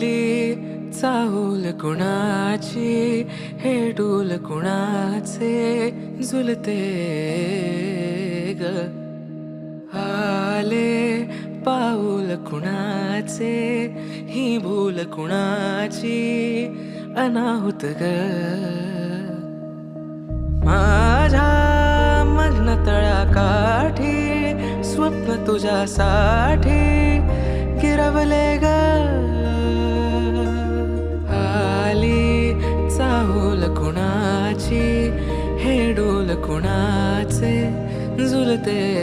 आली चाहूल कुणाची, हे डूल कुणाचे झुलते ग. आले पाऊल कुणाचे, ही भूल कुणाची अनाहुत ग. माझ्या मग्न तळाकाठी स्वप्न तुझ्यासाठी गिरवले ग. आली चाहूल कुणाची, हे डोल कुणाचे झुलते